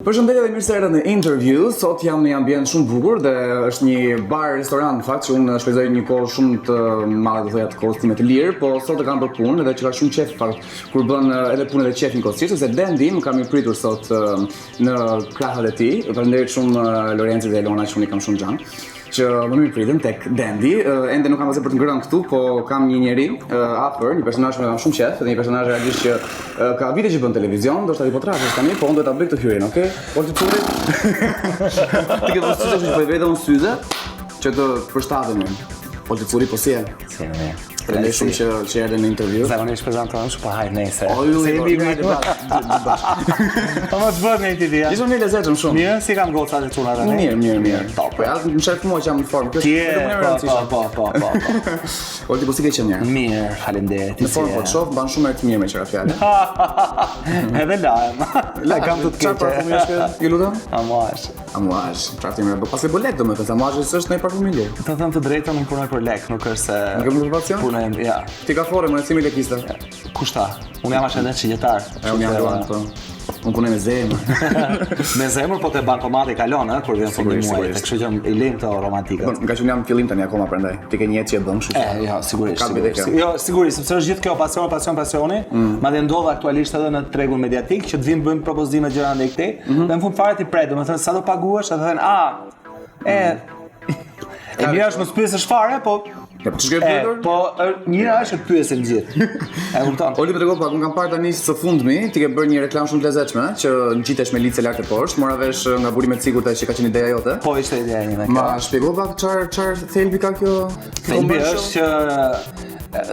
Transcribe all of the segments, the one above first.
Përshëndetje dhe mirë se erdhët në interview. Sot jam në një ambient shumë bukur dhe është një bar restoran në fakt që unë shpenzoj një kohë shumë të madhe të thoya të kohës time të lirë, po sot e kam për punë edhe që ka shumë qef fakt kur bën edhe punë edhe qef njëkohësisht, sepse Dendi më ka mirë pritur sot në krahët e tij. Faleminderit shumë Lorenci dhe Elona që unë i kam shumë xhan. Që më mirë pritën tek Dendi, ende nuk kam asë për të ngrënë këtu, po kam një njeri afër, një personazh që më kam shumë qef, dhe një personazh realisht që ka vite që bën televizion, do shta hipotrash tani, po unë do ta bëj këtë hyrjen, okay? Por të turit. Ti ke vështirë që po i vetë unë syze që të përshtatemi. Po të turit po si e? Si e mirë. Prandaj shumë që erdhe në intervju. Zakonisht prezantohem shumë po hajt nesër. Se jemi mirë Po më të bëhet në ti dia. Ishte mirë lezetshëm shumë. Mirë, si kam gocat e tuna tani? Mirë. Top. Po ja, më shef mua që jam në formë. Kjo është më e rëndësishme. Po. Ol ti po si ke qenë mirë? Mirë, faleminderit. Në formë po të shoh, mban shumë të mirë me çfarë fjalë. Edhe lajem. La kam të Çfarë parfumi është ky? Ju lutem? Amuash. Çfarë ti më bë? Pas e bolek domethënë, amuash s'është ndonjë parfum i lirë. Të them të drejtën, unë punoj për lek, nuk është se Nuk ke motivacion? Ja. Ti ka fore më si me lekiste. Kushta? Unë jam ashendet shigjetar. Unë jam luan po. Unë punoj me zemër. Me zemër po te bankomati kalon, kur vjen fundi muaj. Kështu që i lëm këto romantikët. Nga që unë jam në fillim tani akoma prandaj. Ti ke një jetë që e bën, kështu. Jo, sigurisht. Jo, sigurisht, sepse është gjithë kjo pasioni. Madje ndodh aktualisht edhe në tregun mediatik që të vinë bëjmë propozime gjëra ndaj këtij. Dhe në fund fare ti pret, domethënë sa do paguash, edhe thënë, e mira është mos pyesesh fare, po Ja, po ç'ke pyetur? Po mira është të pyesim gjithë. E kupton? Oli më tregon pak, unë kam parë tani së fundmi, ti ke bërë një reklam shumë të lezetshme, që ngjitesh me lice lart e poshtë, mora vesh nga burimet sigurt që ka qenë ideja jote. Po ishte ideja ime. Ma shpjegoj pak çfarë thelbi ka kjo? Thelbi është që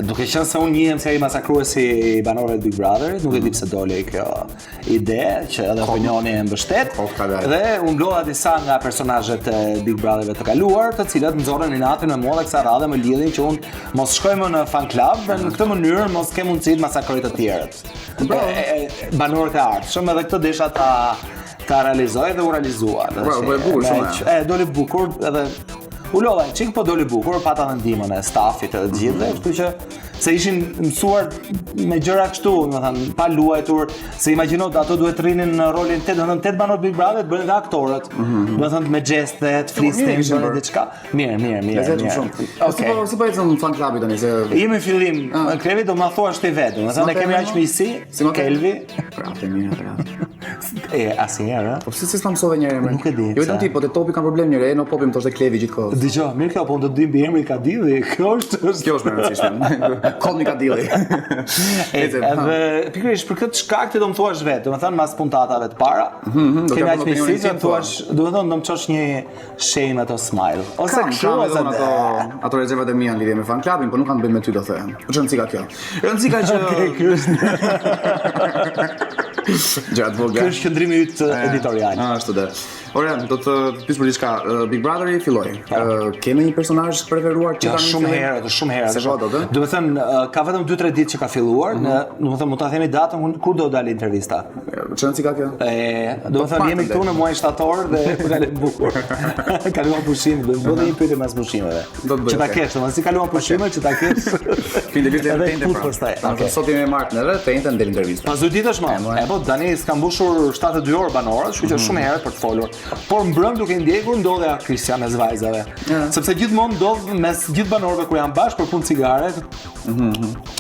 duke qenë se unë njihem si ai masakruesi i banorëve të Big Brotherit, nuk e di pse doli kjo ide që edhe opinioni e mbështet. Dhe unë blodha disa nga personazhet e Big Brotherëve të kaluar, të cilët nxorën inatin me mua dhe kësaj radhe më lidhin që unë mos shkoj më në fan club dhe në këtë mënyrë mos kem mundësi të masakroj të tjerët. Banorët e ardhshëm, edhe këtë desha ta realizoj dhe u realizua. Po e bukur shumë. Doli bukur edhe u lodha çik, po doli bukur, pata dhe ndihmën e stafit edhe të gjithëve, kështu që se ishin mësuar me gjëra kështu, domethënë pa luajtur, se imagjino ato duhet rrinin në rolin 8 banor Big Brother, bënin dhe aktorët. Domethënë me gjeste, të flisnin, bënin diçka. Mirë. Okej. Si po ecën në fan clubi tani se jemi në fillim, në klevi do ma thuash ti vetë, domethënë ne kemi aq miqësi, Kelvi. Prapë mirë. Asnjëherë. Po pse s'ta mësove një herë? Nuk e di. Jo vetëm ti, po te topi kanë problem njëre, no popim thoshte Klevi gjithkohë. Dgjoj, mirë kjo, po do të dim mbi emrin Kadilli. Kjo është më e rëndësishme. Kodni Kadilli. Edhe pikërisht për këtë shkak ti do më thuash vetë, domethënë mas puntatave të para. Kemi aq miqësi që thuash, domethënë do më çosh një shame ato smile. Ose kështu ose ato rezervat e mia në lidhje me fan clubin, po nuk kanë bën me ty do thënë. Po çon ka kjo. Rëndësika që Gjatë vogël. Ky është qëndrimi yt editorial. Ashtu dhe. Ore, do të pyes për diçka. Big Brotheri filloi. Kemi një personazh të preferuar që tani shumë herë. Do të thënë ka vetëm 2-3 ditë që ka filluar, do të thënë mund ta themi datën kur do dalë intervista. Çanci ka kjo? Do të thënë jemi këtu në muajin shtator dhe kalon bukur. Kaluam pushim, do të bëjmë një pyetje mas pushimeve. Që ta kesh, domethënë si kaluam pushime që ta kesh. Intervista e tentë. Sot jemi me Martin edhe tentë ndel intervista. Pas 2 ditësh më. Po tani s'ka mbushur 72 orë banorët, kështu që shumë herë për të folur. Por mbrëm duke ndjekur ndodhe Kristian mes vajzave. Sepse gjithmonë ndodh mes gjithë banorëve kur janë bashkë për punë cigare.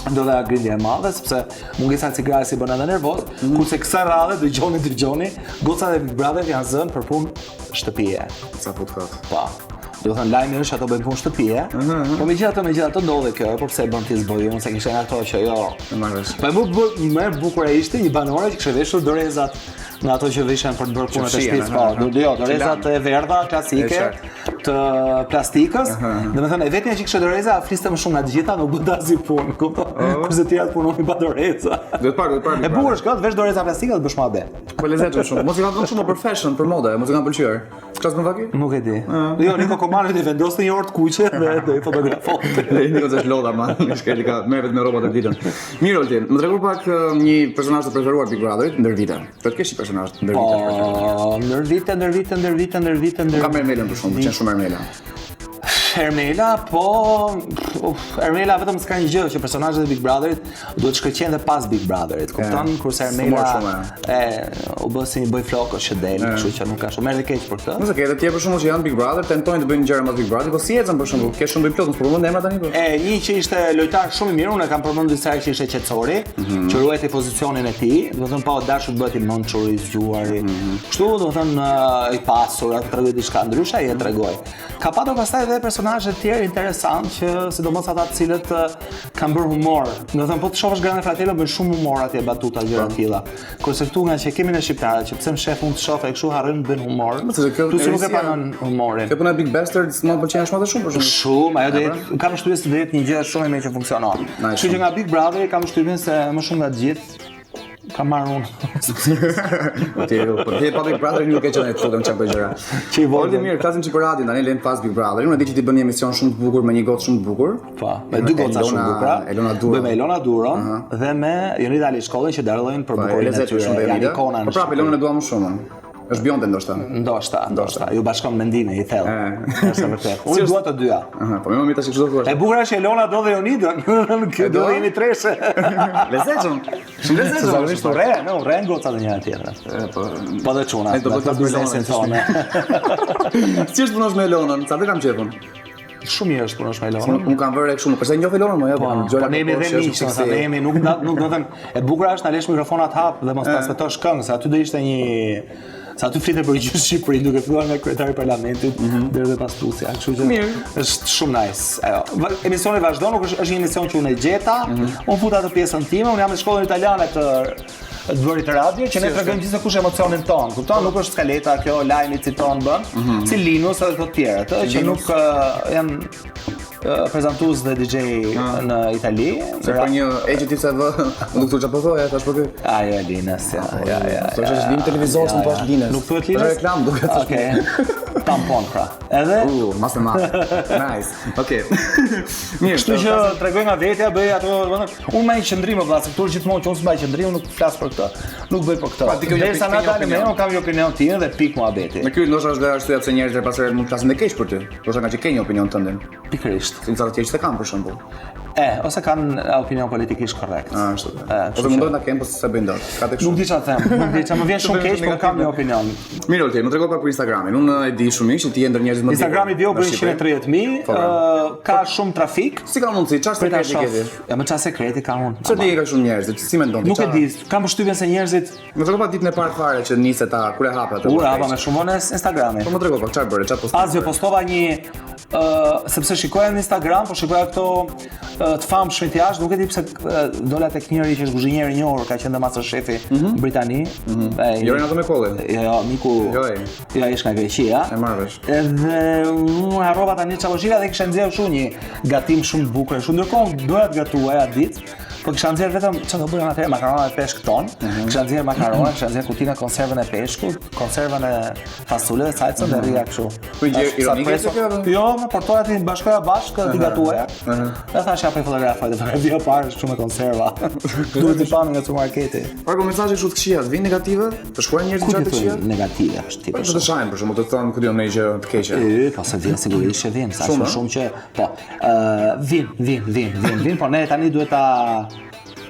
Ndodhe grindje e madhe sepse mungesa e cigares i bën edhe nervoz, kurse kësaj radhe dëgjoni, gocat e Big Brother janë zënë për punë shtëpie. Sa putkot. Po. Do të thënë lajmi është ato bëjnë punë shtëpie, po megjithatë ndodhe kjo, por pse bën ti zboj, unë se kisha ato që jo. Po më bukur ishte një banore që kishte veshur dorezat nga ato që vishen për të bërë punët e shtëpisë, po. Jo, dorezat e verdha klasike të plastikës. Domethënë e vetmja që kishte doreza fliste më shumë nga të gjitha, nuk bën asnjë punë, kupton? Kurse të tjerat punonin pa doreza. Do të parë. E bukur është kjo, të vesh doreza plastike të bësh më be. Po lezetshëm shumë. Mos i kanë shumë për fashion, për modë, mos i kanë pëlqyer. Çfarë më vaki? Nuk e di. Jo, Niko Komani i vendosni një orë të kuqe dhe do i fotografonte. Niko është lodha man, shkeli ka merret me rrobat e ditën. Mirë Oltin, më tregu pak një personazh të preferuar Big Brotherit ndër vite. Do të kesh një personazh ndër vite të preferuar. Ndër vite. Ka Mermelën për shkak, më qen shumë Mermela. Ermela, po Ermela vetëm s'ka një gjë që personazhet e Big Brotherit duhet shkëlqejnë dhe pas Big Brotherit. Kupton? Kurse Ermela u bë si një boj flokësh që del, kështu që nuk ka shumë merr keq për këtë. Nëse ke edhe tjerë për shembull që janë Big Brother, tentojnë të bëjnë gjëra me Big Brother, po si ecën për shembull, ke shumë plot, mos përmend emra tani po. Një që ishte lojtar shumë i mirë, unë e kam përmendur disa herë që ishte qetësori, që ruajti pozicionin e tij, domethënë pa u dashur bëhet i mençur, i zgjuar, kështu domethënë i pasur, atë tregoi diçka ndryshe, ai e tregoi. Ka patur pastaj edhe personazhe të tjerë interesant që sidomos ata të cilët kanë bërë humor. Domethënë po të shohësh Grande Fratello bën shumë humor atje, batuta gjëra të tilla. Kurse këtu nga që kemi në shqiptarët që pse më shef unë të shoh e kështu harrojnë të bëjnë humor. Tu si nuk e panon humorin. Kjo puna Big Bastards më pëlqen shumë shumë për shkak. Shumë, ajo do jetë kam shtypjen se do jetë një gjë shumë e mirë që funksionon. Kështu që nga Big Brother kam shtypjen se më shumë nga të gjithë kam marrë unë. Po ti pa Big Brother nuk e qenë këtu çfarë bëj gjëra. Që i volë mirë, flasim çik për radio tani, lejmë pas Big Brother. Unë e di që ti bën një emision shumë të bukur me një gotë shumë të bukur. Po, me dy goca shumë të bukura. Bëjmë Elona Duro dhe me Jonida Alishkollën që darëllojnë për bukurinë e tyre. Janë ikona. Po prapë Elonën e dua më shumë. Është Bjonde ndoshta. Ju bashkon mendime i thellë. Është vërtet. Unë dua të dyja. Po më mirë tash çdo thua. E bukur është Elona do dhe Jonida, kjo do jemi treshe. Lezetshëm. Shumë lezetshëm. Zakonisht urre goca të njëra tjetrën. Po dhe çuna. Do të biznesin tonë. Si është punosh me Elonën? Sa të kam qefun? Shumë mirë është punosh me Elonën. Unë kam vërë kështu, përse njoh Elonën më po ne jemi dhe miq, ne jemi nuk do të them, e bukur është na lesh mikrofonat hap dhe mos transmetosh këngë, se aty do ishte një sa aty flitet për gjysmë Shqipëri duke filluar nga kryetari i parlamentit deri te pastruesja, kështu që është shumë nice. Ajo. Emisioni vazhdon, nuk është një emision që unë e gjeta, unë futa atë pjesën time, unë jam në shkollën italiane të bërit radio që ne tregojmë gjithsesi kush emocionin ton. Kupton, nuk është skaleta kjo lajmi citon bën, si Linus edhe të tjerë, që nuk janë prezantues dhe DJ në Itali. Se për një agent se vë, nuk thuaj çfarë thoya tash për ky. Ajo Linus, ja. Sot është në televizor më pas Linus. Nuk thuhet Linus. Reklam duket. Okej. Tampon pra. Edhe mas e mas. Nice. Okej. Mirë, kështu që tregoj nga vetja, bëj ato, unë më qendrim vëlla, se këtu gjithmonë që unë s'mbaj qendrim, nuk flas për këtë. Nuk bëj për këtë. Derisa na dalë me unë kam një opinion tim dhe pik muhabeti. Me ky ndoshta është arsyeja pse njerëzit pastaj mund të flasin të keq për ty. Ndoshta nga që ke një opinion tënd. Pikërisht. Si sa të tjerë që kanë për shembull. Ose kanë opinion politikisht korrekt. Ashtu. Po të mundojnë ta kenë, po se bëjnë dot. Ka tek shumë. Nuk di çfarë them, nuk di çfarë më vjen shumë keq, por kam një opinion. Mirë, Olti, më trego pak për Instagramin. Unë e di shumë mirë që ti je ndër njerëzit më të Instagrami video bën 130.000, ka shumë trafik. Si ka mundsi? Çfarë sekreti ke? Ja, më çfarë sekreti ka unë? Çfarë di ka shumë njerëz? Si mendon ti? Nuk e di. Kam përshtypjen se njerëzit më trego pak ditën e parë fare që niset ta kur e hap atë. Ura hapa me shumë në Instagrami. Po më trego pak çfarë bëre, çfarë postove? Asgjë, postova një sepse shikoja në Instagram, po shikoja këto të famshëm të jashtë, nuk e di pse dola tek njëri që është kuzhinier i njohur, ka qenë MasterChef-i në Britani. Jo, ato me kollën. Jo, miku. Jo, ish nga Greqia. E marr vesh. Edhe unë harrova tani çavoshiga dhe kisha nxjerrë shumë një gatim shumë të bukur. Ndërkohë doja të gatuaja ditë. Po kisha nxjerr vetëm çfarë do bëjmë atëherë makarona me peshk ton. Kisha nxjerr makarona, kisha nxjerr kutina konservën e peshkut, konservën e fasuleve, salcën dhe rria kështu. Po gjë ironike se kjo? Jo, më portoja ti bashkoja bashkë ti gatuaja. Dhe thash ja po fotografoj dhe video parë shumë me konserva. Duhet të pamë nga supermarketi. Po mesazhe kështu të këqija, vin negative? Të shkruajnë njerëzit çfarë të këqija? Negative është tipi. Po të shajmë për shembull, të thonë ku diun me gjë të keqe. Po se vjen sigurisht që vjen, sa shumë që po. Vin, po ne tani duhet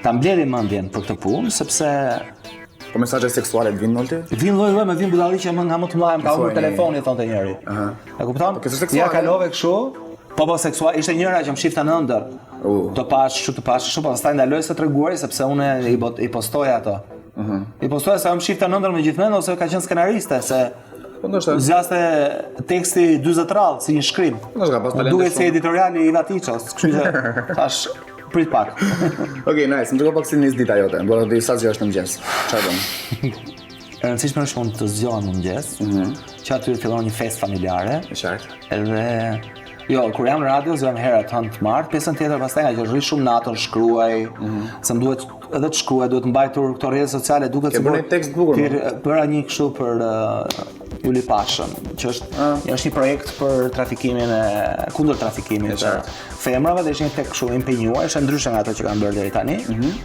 ta mbledhim mendjen për këtë punë sepse po mesazhe seksuale të vinë molti? Vin lloj me vin budalliqe më nga më të mëdha, më ka humbur telefoni thonte njëri. E kupton? Ja kalove kështu. Po seksual, ishte njëra që më shifta në ëndër. Të pash, shumë pastaj ndaloj se treguari sepse unë i postoja ato. I postoja se më shifta në ëndër me gjithmonë ose ka qenë skenariste se zgjaste teksti 40 radhë si një shkrim. Duket si editoriali i Vatiços, kështu që thash prit pak. Okej, nice. Më duhet pak si nis dita jote. Do të di sa zgjohesh në mëngjes. Çfarë bën? E rëndësishme është mund të zgjohem në mëngjes, që aty fillon një festë familjare. Qartë. Edhe kur jam në radio zgjohem herët të martë, pjesën tjetër pastaj nga që rri shumë natën shkruaj, se më duhet edhe të shkruaj, duhet mbajtur këto rrjete sociale, duket se bëra një tekst bukur. Bëra një kështu për Juli Pashën, që është një projekt për trafikimin kundër trafikimit të femrave dhe ishin tek kështu impenjuar, është ndryshe nga ato që kanë bërë deri tani.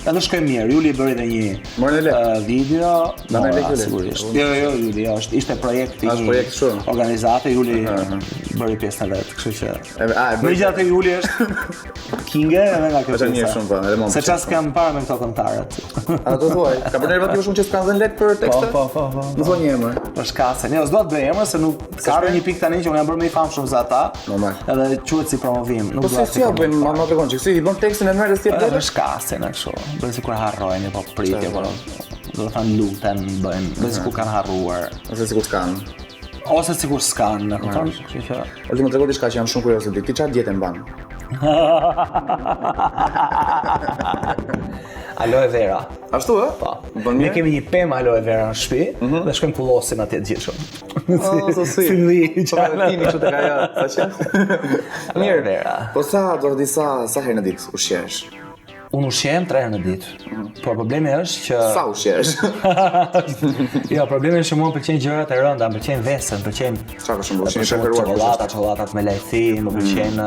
Edhe shkoi mirë. Juli bëri edhe një video, sigurisht. Jo, Juli, ishte projekt i organizate, Juli bëri pjesën e vet, kështu që. Megjithatë Juli është kinge edhe nga kjo pjesë. Se çfarë s'kam parë me këto kontarët. Ato thuaj, ka bërë nervat ju shumë që s'kan dhënë lek për tekste? Po. Më thonë një emër. Po shkasen. Jo, s'do të bëj emër se nuk ka një pikë tani që unë jam bërë më i famshëm se ata. Edhe quhet si promovim. Po si ja bëjmë, ma tregon që si i bën tekstin e merres ti vetë? Shkasen kështu. Bëjnë sikur harrojnë, po pritje, po. Do të thënë luten, bëjnë sikur kanë harruar. Ose sikur s'kan, e kupton? Kështu që. Edhe më tregon diçka që jam shumë kurioz ti. Ti çfarë dietë mban? Aloe vera. Ashtu ë? Po. Ne kemi një pemë aloe vera në shtëpi dhe shkojmë kullosin atje të gjithë. Si vi, çfarë tini kështu tek ajo, saqë? Mirë vera. Po sa herë në ditë ushqesh? Unë ushqem 3 herë në ditë. Por problemi është që sa ushqesh? Jo, problemi është që mua më pëlqejnë gjërat e rënda, më pëlqejnë vesën, më pëlqejnë. Çfarë për shembull, ushqim preferuar? Çokolladat me lajthi, më pëlqejnë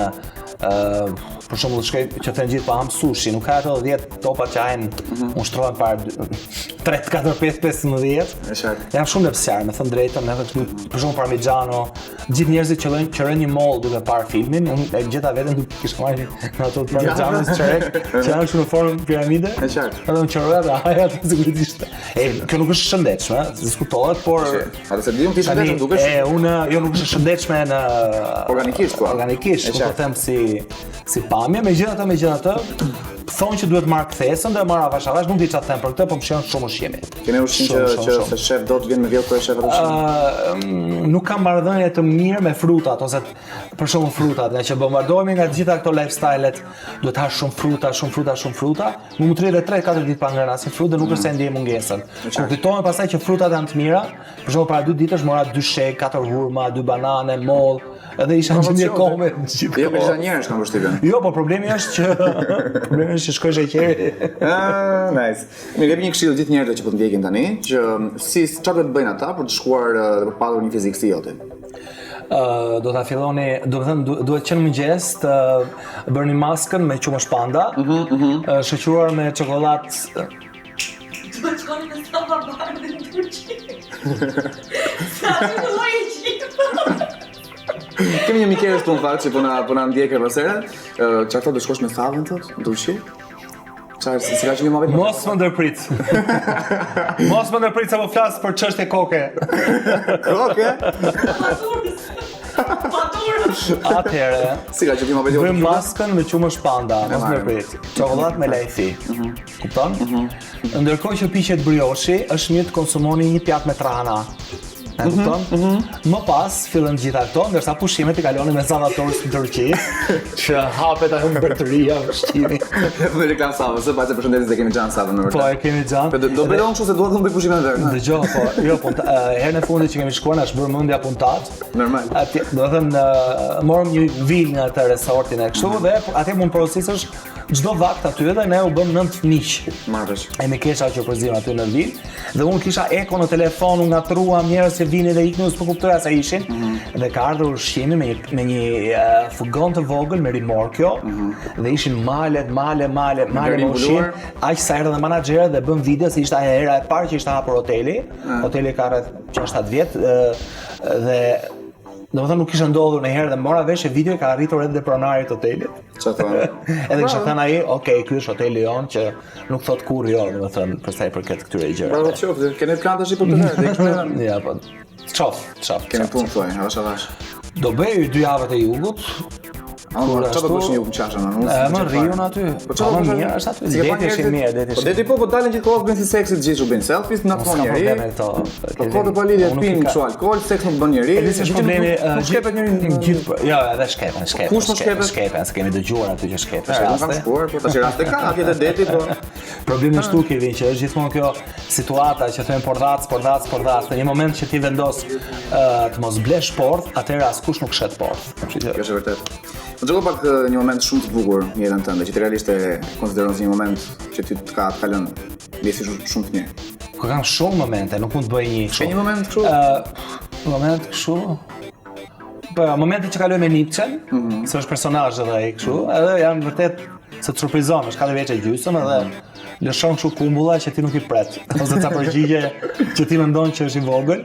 për shembull shkoj që thënë gjithë pa ham sushi, nuk ka ato 10 topa që hajnë, unë shtrohem para 3, 4, 5, 15. Jam shumë lepsjar, me thënë drejtën, edhe për shembull Parmigiano, gjithë njerëzit që rënë një mall duke parë filmin, unë e gjeta veten duke kishte marrë në ato Parmigianos çerek, që janë në formë piramide. Edhe unë çoroja dhe haja atë sigurisht. Kjo nuk është shëndetshme, diskutohet, por atë se diun ti shëndetshëm dukesh. Unë jo nuk është shëndetshme në organikisht, po. Organikisht, po them si pamje, megjithatë thonë që duhet marrë kthesën dhe marr avash, nuk di çfarë them për këtë, po më shkon shumë ushqimi. Keni ushqim që se shef do të vjen me vjet kur shef atë ushqim? Nuk kam marrëdhënie të mirë me frutat ose për shembull frutat, nga që bombardohemi nga të gjitha këto lifestyle-et, duhet hash shumë fruta. Më tërë edhe 3-4 ditë pa ngrënë asnjë frutë dhe nuk është se ndjej mungesën. Kur kujtohem pastaj që frutat janë të mira, për shembull para 2 ditësh mora 2 shek, 4 hurma, 2 banane, moll, edhe isha në një kohë gjithë. Jo, për njerëz kam vështirë. Jo, po problemi është që shkoj sheqeri. Nice. Më jep një këshill gjithë njerëzve që po të ndjekin tani, që çfarë do të bëjnë ata për të shkuar dhe për padur një fizik si joti? Do ta filloni, do të thënë duhet që në mëngjes të bërni maskën me qumësh panda, shoqëruar me çokoladë. Duhet të shkoni me sa barbarë në Turqi. Sa të lloj gjithë. Kemi një mikesh të në fakt që po na ndjek e pasere. Çfarë thotë do shkosh me thavën thotë? Do ushi? Çfarë si ka qenë më vetë? Mos më ndërprit. Mos më ndërprit sa po flas për çështje koke. Koke? Paturës. Atëherë, si ka qenë më vetë? Bëjmë maskën me qumësh panda, mos më ndërprit. Çokoladë me lajthi. Kupton? Ndërkohë që piqet brioshi, është mirë të konsumoni një pjatë me trana. E kupton? Më pas fillën gjitha këto, ndërsa pushimet i kaloni me Zavatorës në Turqi, që hapet ajo mbretëria ushqimi. Dhe reklam Sava, se pa se përshëndetin se kemi Xhan Savën në vërtet. Po, e kemi Xhan. Do bëj unë kështu se dua të bëj pushimin vetë. Dëgjoj, po, jo, po, herën e fundit që kemi shkuar na është bërë mendja puntat. Normal. Atje, do të thënë, morëm një vil nga atë resortin e kështu dhe atje mund procesësh çdo vakt aty dhe ne u bëm 9 miq. Marrësh. E me kesha që përzim aty në vil dhe unë kisha eko në telefon, unë ngatruam njerëz që vinin dhe iknin, s'po kuptoja sa ishin. Dhe ka ardhur ushqimi me një furgon të vogël me rimorkjo dhe ishin male ushqim. Aq sa erdhën menaxherët dhe bën video se ishte hera e parë që ishte hapur hoteli. Hoteli ka rreth 6-7 vjet dhe domethënë nuk kishte ndodhur ndonjëherë dhe mora vesh e video ka arritur edhe pronarit të hotelit. Çfarë thonë? Edhe kisha thënë ai, "Okej, ky është hoteli jon që nuk thot kurrë jo, domethënë për sa i përket këtyre gjërave." Bravo qoftë, keni plan tash për këtë? Ja, po. Çof. Keni punë thoj, avash. Do bëj 2 javët e jugut. Çfarë do bësh një qashën anë? Më rriun aty. Po çfarë mirë është aty? Deti është mirë, deti. Po deti po dalin gjithkohë bën si seksit gjithë, bën selfies në fond njëri. Po kodë pa lidhje pinë kështu alkool, seks nuk bën njëri. Edhe si problemi, shkepet njëri gjithë. Jo, edhe shkepen. Kush nuk shkepet? Shkepen, se kemi dëgjuar aty që shkepen. Nuk kam shkuar, po tash raste ka, atje te deti po. Problemi është tu Kevin që është gjithmonë kjo situata që thënë pordac, në një moment që ti vendos të mos blesh porth, atëherë askush nuk shet porth. Kjo është vërtet. Më gjoko pak një moment shumë të bukur në jetën tënde, që ti realisht e konsideron si një moment që ti të ka kalën ndjesi shumë të mirë. Ku kam shumë momente, nuk mund të bëj një kështu. Ke një moment kështu? Moment kështu. Po, momenti që kaloj me Nipçen, se është personazh edhe ai kështu, edhe jam vërtet se të surprizon, është 4 vjeç e gjysmë edhe lëshon kështu kumbulla që ti nuk i pret, ose ca përgjigje që ti mendon që është i vogël,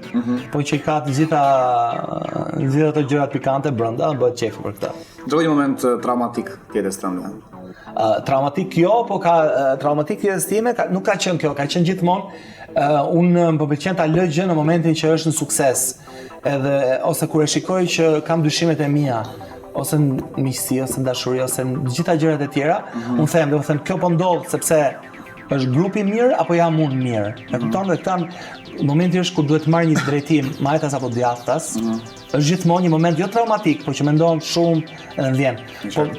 po që i ka të gjitha ato gjërat pikante brenda, bëhet qef për këtë. Çdo një moment traumatik tjetër strëndë. Traumatik jo, po traumatik tjetër time, nuk ka qenë kjo, ka qenë gjithmonë unë më pëlqen ta lë gjë në momentin që është në sukses. Edhe ose kur e shikoj që kam dyshimet e mia, ose në miqësi, ose në dashuri, ose në gjitha gjërat e tjera, unë them, do të them, kjo po ndodh sepse është grupi mirë apo jam unë mirë. E kupton, dhe këta momenti është kur duhet të marr një drejtim, majtas apo djathtas. Është gjithmonë një moment jo traumatik, por që mendon shumë edhe vjen.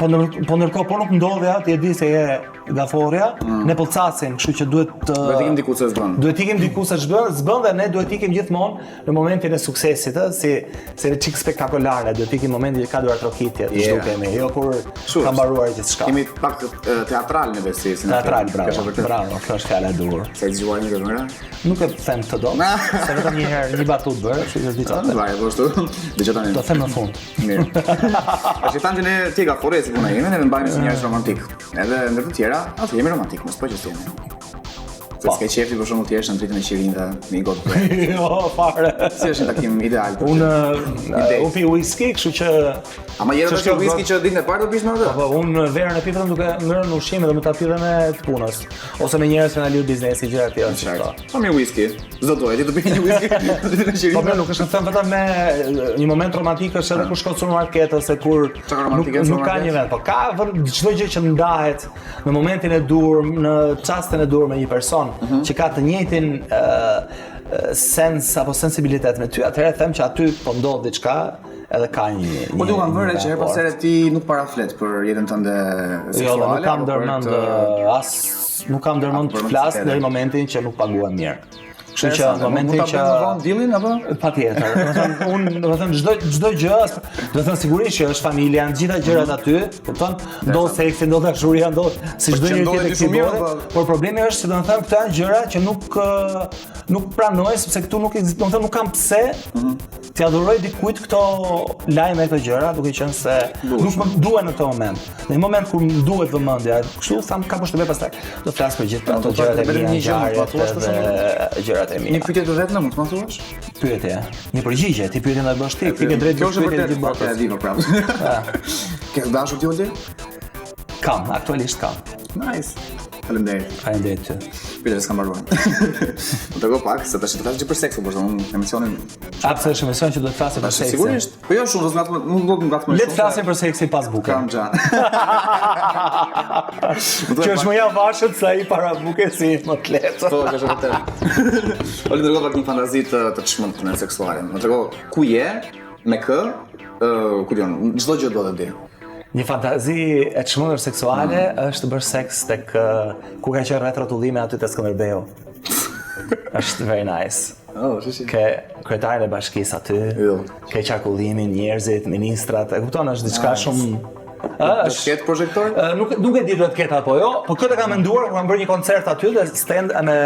Po ndërkohë po nuk ndodhja, ti e di se je gaforja, ne po casim, kështu që duhet Duhet ikim diku se s'bën. Duhet ikim diku se s'bën dhe ne duhet ikim gjithmonë në momentin e suksesit, si çik spektakolare, duhet ikim momentin që ka duar trokitje, të shtukemi, jo kur ka mbaruar gjithçka. Kemi pak teatral në besi, si teatral, bravo, kjo është fjala e duhur. Se zgjuar një këngë? Nuk e them të do, se vetëm një herë një batut bërë, kështu që di çfarë. Vaj, po ashtu. Dëgjoj tani. Do them në fund. Mirë. Tash tani ne ti gafore si puna jeme, ne mbajmë si njerëz romantik. Edhe ndër të tjera, atë jemi romantik, mos po që jemi. Se s'ke qefti për shembull ti jesh në dritën e qirin dhe me një gotë bre. Jo, fare. Si është një takim ideal për Unë pi whisky, kështu që ama jera të whisky që ditën e parë do pish me atë? Po, unë verën e pitëm duke ngrënë në ushqim dhe më ta pi dhe me të punës. Ose me njerëz që na lidh biznesi, gjëra të tjera. Po mirë whisky. Çdo doje ti të pi një whisky në ditën e qirit. Po nuk është them vetëm me një moment romantik është edhe kur shkon në supermarket ose kur nuk ka një vend, po ka çdo gjë që ndahet në momentin e dur, në çastin e dur me një person që ka të njëjtin sens apo sensibilitet me ty, atëherë them që aty po ndodh diçka edhe ka një. Po duhet të vëre që her pas here ti nuk paraflet për jetën tënde seksuale. Jo, nuk kam ndërmend nuk kam ndërmend të flas deri në momentin që nuk paguam mirë. Kështu që në momentin që dillin apo patjetër. Do të thënë çdo gjë, do të thënë sigurisht që është familja, të gjitha gjërat aty, kupton? Ndodh seksi, ndodh dashuria, ndodh si çdo njeri tjetër këtu bote, por problemi është se do të thënë këto janë gjëra që nuk pranoj sepse këtu nuk ekziston, do të thënë nuk kam pse t'i adhuroj dikujt këto lajme këto gjëra, duke qenë se nuk më duhen në këtë moment. Në një moment kur më duhet vëmendja, kështu tham ka përshtypje pastaj. Do flas për gjithë ato gjërat e mia, gjërat e mia. Një pyetje të vetëm mund të më thuash? Pyetje. Një përgjigje, ti pyetjen e bësh ti, ti ke drejt të pyetjes të botës. Ja, di më prapë. Ke dashur ti Oldi? Kam, aktualisht kam. Nice. Faleminderit. Faleminderit ty. Pyetja s'ka mbaruar. Do të go pak, se tash të flasësh për seksin, por unë emisionin. Apse është emision që do të flasim për seksin. Sigurisht. Po jo shumë, nuk do të ngatmoj shumë. Le të flasim për seksin pas buke. Kam xhan. Që është më javashët se ai para buke si më të lehtë. Po, është vërtet. Olli dërgoj pak një fantazi të çmendshme seksuale. Më trego ku je, me kë, ku diun, çdo gjë do të di. Një fantazi e çmendur seksuale është të bësh seks tek ku ka qenë rreth rrotullime aty te Skënderbeu. Është very nice. Oh, shishi. Ke kryetarin e bashkisë aty. Ke qarkullimin, njerëzit, ministrat, e kupton, është diçka shumë është ket projektor? Nuk e di do të ketë apo jo, por këtë kam menduar kur kam bërë një koncert aty dhe stand me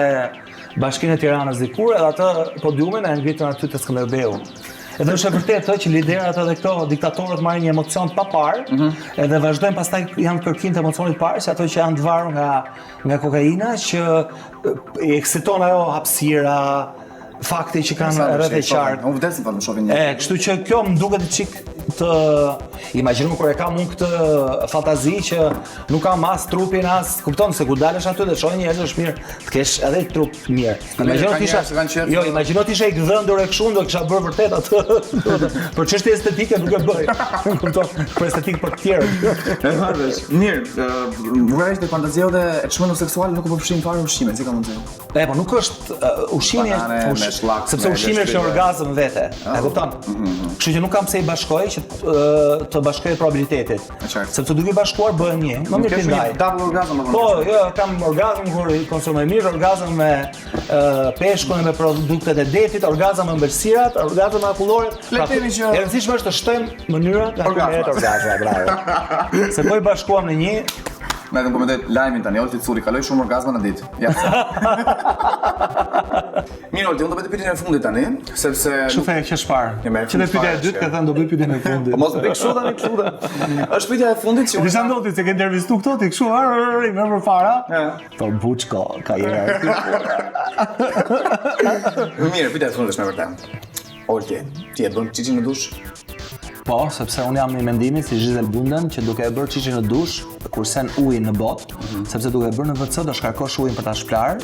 Bashkinë e Tiranës dikur, edhe atë podiumin e ngritën aty te Skënderbeu. Edhe është e vërtetë që liderat edhe këto diktatorët marrin një emocion pa parë, edhe vazhdojnë pastaj janë kërkim të emocionit parë, që ato që janë të varur nga kokaina, që i eksiton ajo hapësira, fakti që kanë rreth e qartë. Unë vdesim pa të shohin një. Kështu që kjo më duket çik të imagjinoj kur e kam unë këtë fantazi që nuk kam as trupin as, kupton se kur dalesh aty dhe shoh një herë është mirë të kesh edhe trup mirë. Imagjino ti ishe i gdhëndur e kështu, do kisha bërë vërtet atë. Për çështje estetike nuk e bëj. Kupton, për estetikë për të tjerë. E marrësh. Mirë, vërejt e fantazia dhe e çmendur seksuale nuk u përfshin fare ushqimet, si ka mundësi? Po nuk është ushqimi, sepse ushqimi është orgazm vete. E kupton? Kështu që nuk kam pse i bashkoj që të bashkoj probabilitetit. Sepse duke i bashkuar bëhen një. Më mirë ti ndaj. Double orgasm apo? Po, jo, kam orgazm kur i konsumoj mirë, orgazm me peshkun e me produktet e detit, orgazm me ëmbëlsirat, orgazm me akulloret. Le të themi që e rëndësishme është të shtojmë mënyra nga orgazma, bravo. Se po i bashkuam në një Na të komentoj lajmin tani, Olti Curi kaloi shumë orgazma në ditë. Ja. Mirë, Olti, unë do bëj pyetjen e fundit tani, sepse Kështu thënë që shpar. Që në pyetja e dytë ka thënë do bëj pyetjen e fundit. Po mos bëj kështu tani, kështu ta. Është pyetja e fundit që Disa ndodhi se ke intervistu këto ti kështu, më përpara. Po buçko, ka jera. Mirë, pyetja e fundit është me vërtet. Olti, ti e bën çiçi në dush? Po, sepse unë jam i mendimit si Giselle Bundchen që duke e bërë çiçi në dush, kursen ujin në botë, sepse duke e bërë në WC do shkarkosh ujin për ta shplar,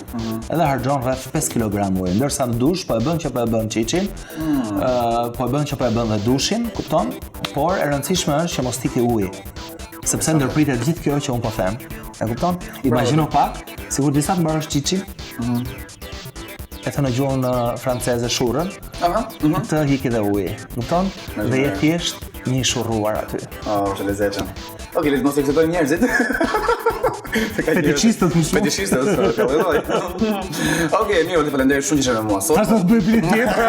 edhe harxhon rreth 5 kg ujë, ndërsa në dush po e bën që po e bën çiçin, po e bën që po e bën dhe dushin, kupton? Por e rëndësishme është që mos tiki uji. Sepse ndërpritet gjithë kjo që unë po them. E kupton? Imagjino pak, sikur disa të mbarësh çiçin. E thënë në gjuhën franceze shurrën, të hiki dhe uji, kupton? Dhe je thjesht një shurruar aty. Oh, që lezetshëm. Okej, le të mos ekzektojmë njerëzit. Fetichistët më shumë. Fetichistët, Okej, mirë, ti faleminderit shumë që ishe me mua sot. Tash do të bëj pyetje tjetër.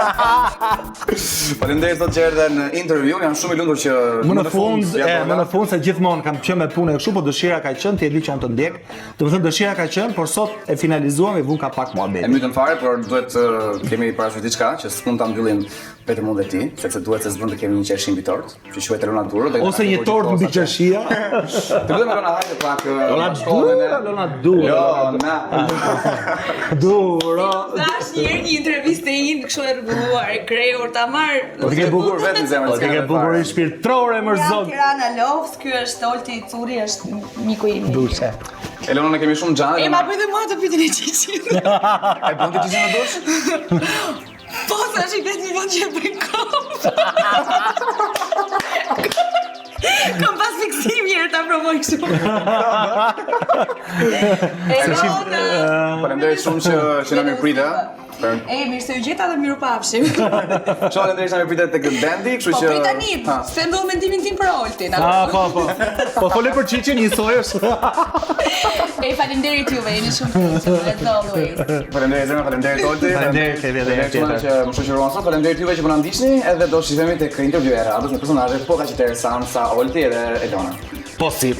Faleminderit sot që erdhe në intervju, jam shumë i lumtur që Më në fund se gjithmonë kam qenë me punë kështu, po dëshira ka qenë, ti e di që jam të ndjek. Domethënë dëshira ka qenë, por sot e finalizuam e vun ka pak muhabet. E mytën fare, por duhet kemi parasysh diçka që s'mund ta mbyllim vetëm unë dhe ti, sepse duhet se s'bën të kemi një qershi mbi tort, që quhet Elona Duro. Ose një tort mbi qershia. Të lutem Elona, hajde pak. Elona Duro. Jo, na. Duro. Dash një herë një intervistë ime kështu e rregulluar, e krejur ta marr. Po ti ke bukur vetëm zemrën. Po ti ke bukurin shpirtërore më zot. Tirana Lovs, ky është Olti Curi, është miku im. Duçe. Elona ne kemi shumë xhanë. E ma bëj dhe mua të pyetjen e çiçit. E bën ti çiçin në dush? Po, thash i vetë një vend që e bëj kom. Kam pas fiksim njërë ta provoj kështu. Faleminderit shumë që na mirëprite. Mirë se u gjeta dhe miru pafshim. Faleminderit që na mirëprite tek Bendi, kështu që Po prita një, se ndohë mendimin tim për Oltin. Po. Po fole për çiçin njësoj është. Faleminderit juve, jeni shumë të always. Faleminderit zemra, faleminderit Olti. Faleminderit që që më shoqëruan sot, faleminderit juve që po na ndiqni, edhe do shihemi tek intervju e radhës me personazhe po kaq interesant sa Olti edhe Elona. Po si.